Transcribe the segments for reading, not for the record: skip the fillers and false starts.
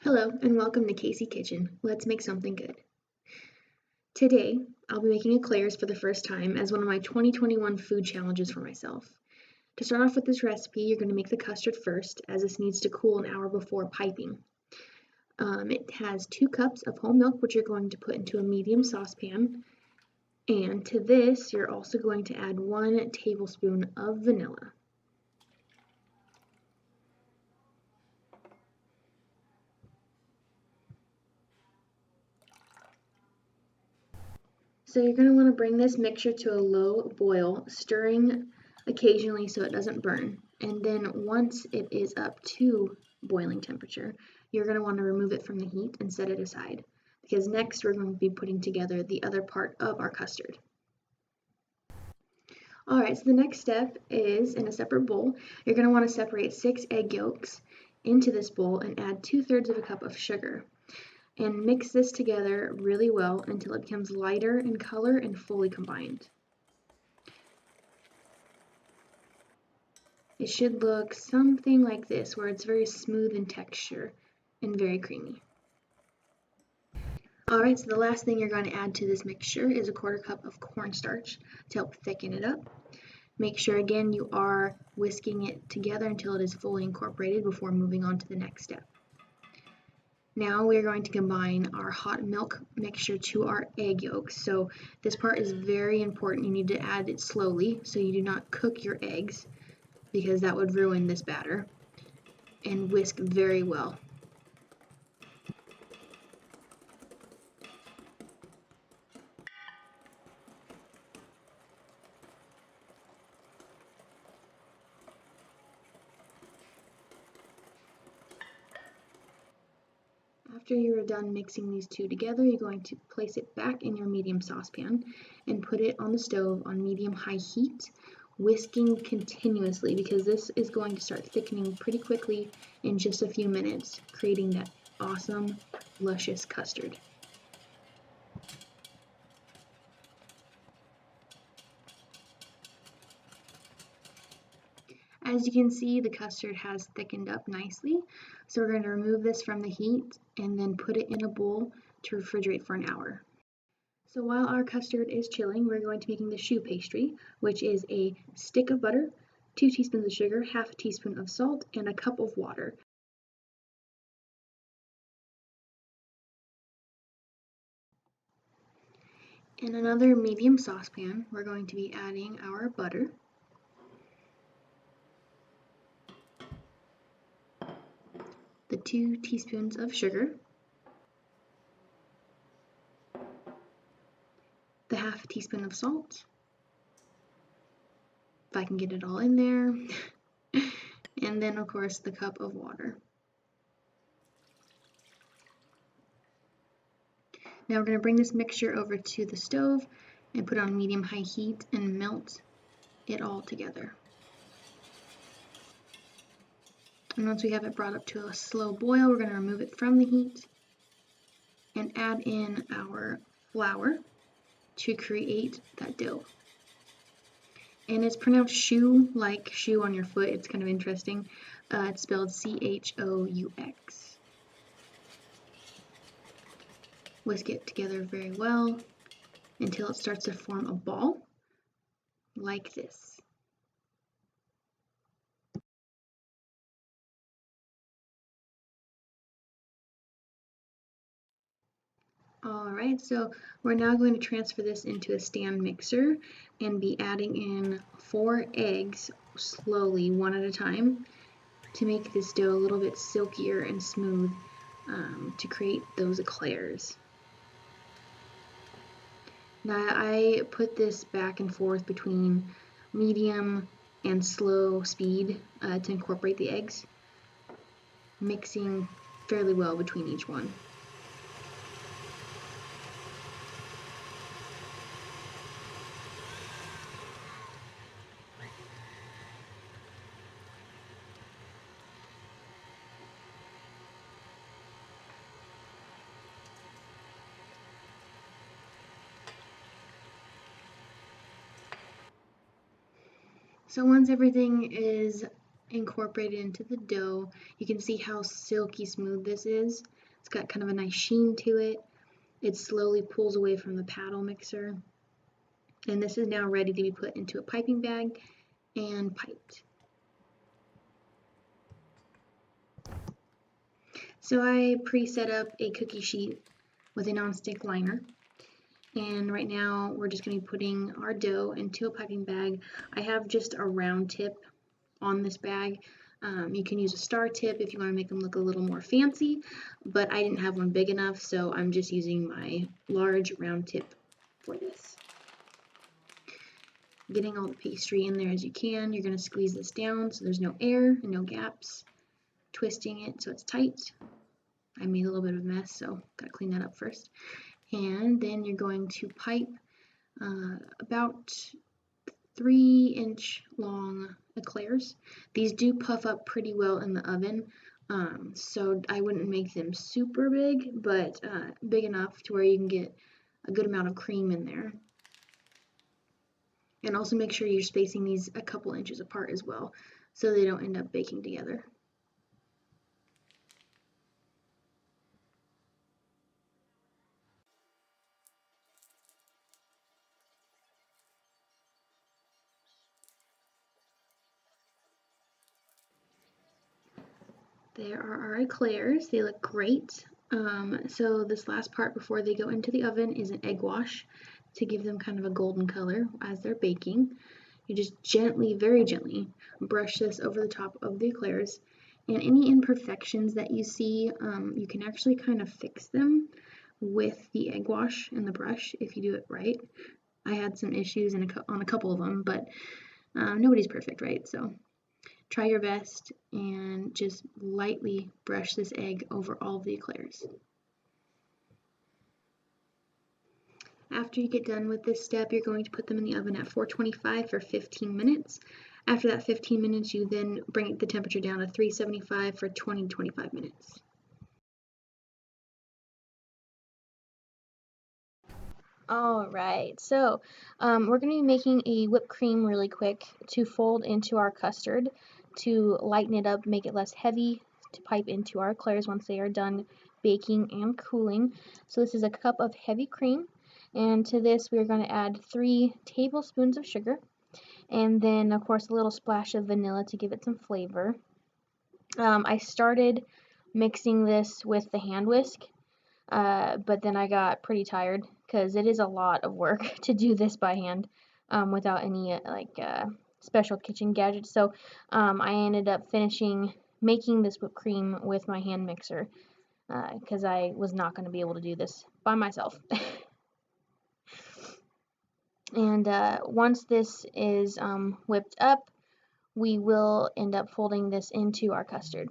Hello and welcome to Casey Kitchen. Let's make something good. Today, I'll be making eclairs for the first time as one of my 2021 food challenges for myself. To start off with this recipe, you're going to make the custard first, as this needs to cool an hour before piping. It has 2 cups of whole milk, which you're going to put into a medium saucepan. And to this, you're also going to add 1 tablespoon of vanilla. So you're going to want to bring this mixture to a low boil, stirring occasionally so it doesn't burn. And then once it is up to boiling temperature, you're going to want to remove it from the heat and set it aside, because next we're going to be putting together the other part of our custard. Alright, so the next step is, in a separate bowl, you're going to want to separate 6 egg yolks into this bowl and add 2/3 of a cup of sugar. And mix this together really well until it becomes lighter in color and fully combined. It should look something like this, where it's very smooth in texture and very creamy. Alright, so the last thing you're going to add to this mixture is a 1/4 cup of cornstarch to help thicken it up. Make sure again you are whisking it together until it is fully incorporated before moving on to the next step. Now we're going to combine our hot milk mixture to our egg yolks. So this part is very important. You need to add it slowly so you do not cook your eggs, because that would ruin this batter. And whisk very well. After you are done mixing these two together, you're going to place it back in your medium saucepan and put it on the stove on medium-high heat, whisking continuously, because this is going to start thickening pretty quickly in just a few minutes, creating that awesome, luscious custard. As you can see, the custard has thickened up nicely, so we're going to remove this from the heat and then put it in a bowl to refrigerate for an hour. So while our custard is chilling, we're going to be making the choux pastry, which is a stick of butter, 2 teaspoons of sugar, 1/2 teaspoon of salt, and a cup of water. In another medium saucepan, we're going to be adding our butter, the 2 teaspoons of sugar, the 1/2 teaspoon of salt, if I can get it all in there, and then of course the cup of water. Now we're going to bring this mixture over to the stove and put it on medium-high heat and melt it all together. And once we have it brought up to a slow boil, we're going to remove it from the heat and add in our flour to create that dough. And it's pronounced choux, like shoe on your foot. It's kind of interesting. It's spelled C-H-O-U-X. Whisk it together very well until it starts to form a ball like this. Alright, so we're now going to transfer this into a stand mixer and be adding in 4 eggs slowly, one at a time, to make this dough a little bit silkier and smooth, to create those eclairs. Now I put this back and forth between medium and slow speed to incorporate the eggs, mixing fairly well between each one. So once everything is incorporate it into the dough. You can see how silky smooth this is. It's got kind of a nice sheen to it. It slowly pulls away from the paddle mixer. And this is now ready to be put into a piping bag and piped. So I pre-set up a cookie sheet with a nonstick liner. And right now we're just going to be putting our dough into a piping bag. I have just a round tip on this bag. You can use a star tip if you want to make them look a little more fancy, but I didn't have one big enough, so I'm just using my large round tip for this. Getting all the pastry in there as you can, you're going to squeeze this down so there's no air and no gaps. Twisting it so it's tight. I made a little bit of a mess, so gotta clean that up first. And then you're going to pipe about 3-inch long eclairs. These do puff up pretty well in the oven, so I wouldn't make them super big, but big enough to where you can get a good amount of cream in there. And also make sure you're spacing these a couple inches apart as well, so they don't end up baking together. There are our eclairs. They look great. So this last part before they go into the oven is an egg wash to give them kind of a golden color as they're baking. You just gently, very gently, brush this over the top of the eclairs. And any imperfections that you see, you can actually kind of fix them with the egg wash and the brush if you do it right. I had some issues on a couple of them, but nobody's perfect, right? So try your best and just lightly brush this egg over all of the eclairs. After you get done with this step, you're going to put them in the oven at 425 for 15 minutes. After that 15 minutes, you then bring the temperature down to 375 for 20 to 25 minutes. Alright, so we're going to be making a whipped cream really quick to fold into our custard to lighten it up, make it less heavy, to pipe into our eclairs once they are done baking and cooling. So this is a cup of heavy cream, and to this we're going to add 3 tablespoons of sugar, and then of course a little splash of vanilla to give it some flavor. I started mixing this with the hand whisk, but then I got pretty tired because it is a lot of work to do this by hand without any special kitchen gadgets. So I ended up finishing making this whipped cream with my hand mixer because I was not going to be able to do this by myself. And once this is whipped up, we will end up folding this into our custard.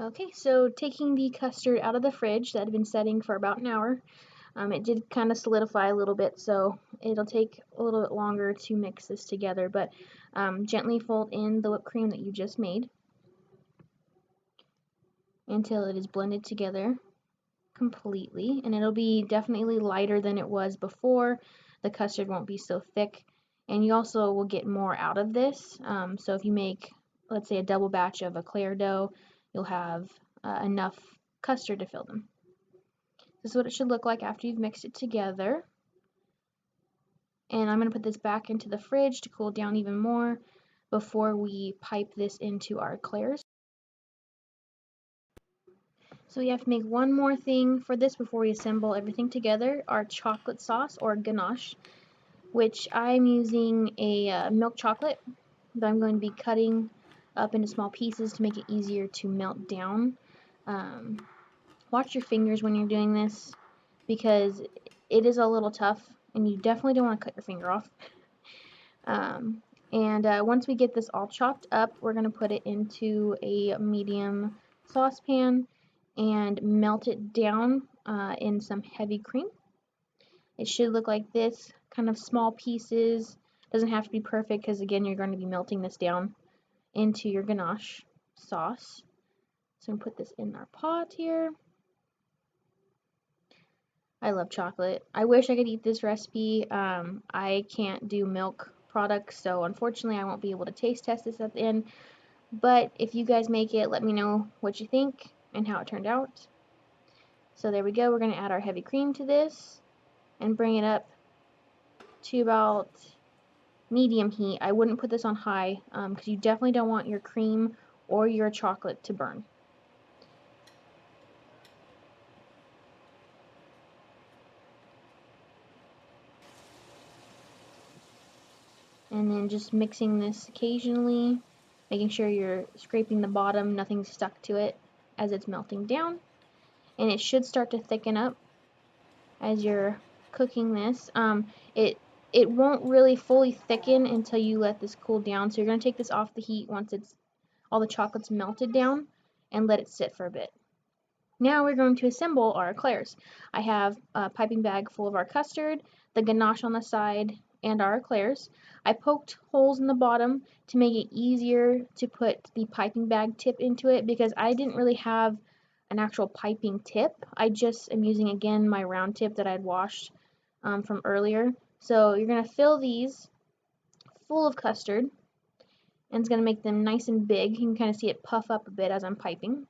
Okay, so taking the custard out of the fridge that had been setting for about an hour, it did kind of solidify a little bit, so it'll take a little bit longer to mix this together, but gently fold in the whipped cream that you just made until it is blended together completely, and it'll be definitely lighter than it was before. The custard won't be so thick, and you also will get more out of this. So if you make, let's say, a double batch of eclair dough, you'll have enough custard to fill them. This is what it should look like after you've mixed it together. And I'm going to put this back into the fridge to cool down even more before we pipe this into our eclairs. So we have to make one more thing for this before we assemble everything together, our chocolate sauce or ganache, which I'm using a milk chocolate that I'm going to be cutting up into small pieces to make it easier to melt down. Watch your fingers when you're doing this because it is a little tough and you definitely don't want to cut your finger off. Once we get this all chopped up, we're going to put it into a medium saucepan and melt it down in some heavy cream. It should look like this, kind of small pieces. Doesn't have to be perfect because again you're going to be melting this down into your ganache sauce. So I'm going to put this in our pot here. I love chocolate. I wish I could eat this recipe. I can't do milk products, so unfortunately I won't be able to taste test this at the end. But if you guys make it, let me know what you think and how it turned out. So there we go. We're going to add our heavy cream to this and bring it up to about medium heat. I wouldn't put this on high because you definitely don't want your cream or your chocolate to burn. And then just mixing this occasionally, making sure you're scraping the bottom, nothing's stuck to it as it's melting down. And it should start to thicken up as you're cooking this. It won't really fully thicken until you let this cool down. So you're going to take this off the heat once it's all the chocolate's melted down and let it sit for a bit. Now we're going to assemble our eclairs. I have a piping bag full of our custard, the ganache on the side, and our eclairs. I poked holes in the bottom to make it easier to put the piping bag tip into it because I didn't really have an actual piping tip. I just am using again my round tip that I'd washed from earlier. So you're going to fill these full of custard and it's going to make them nice and big. You can kind of see it puff up a bit as I'm piping.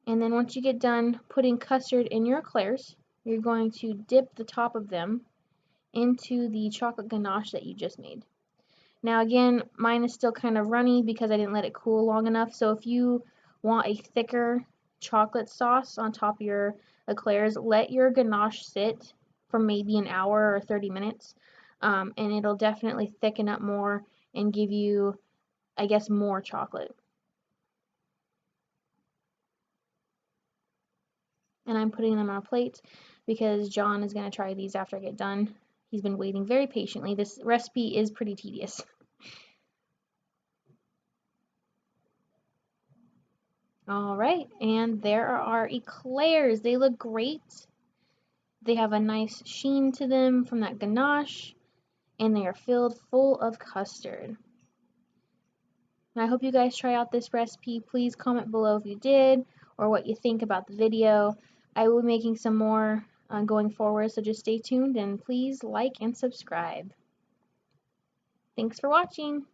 And then once you get done putting custard in your eclairs, you're going to dip the top of them into the chocolate ganache that you just made. Now again, mine is still kind of runny because I didn't let it cool long enough. So if you want a thicker chocolate sauce on top of your eclairs, let your ganache sit for maybe an hour or 30 minutes. And it'll definitely thicken up more and give you, I guess, more chocolate. And I'm putting them on a plate because John is going to try these after I get done. He's been waiting very patiently. This recipe is pretty tedious. All right, and there are our eclairs. They look great. They have a nice sheen to them from that ganache, and they are filled full of custard. And I hope you guys try out this recipe. Please comment below if you did or what you think about the video. I will be making some more going forward, so just stay tuned and please like and subscribe. Thanks for watching.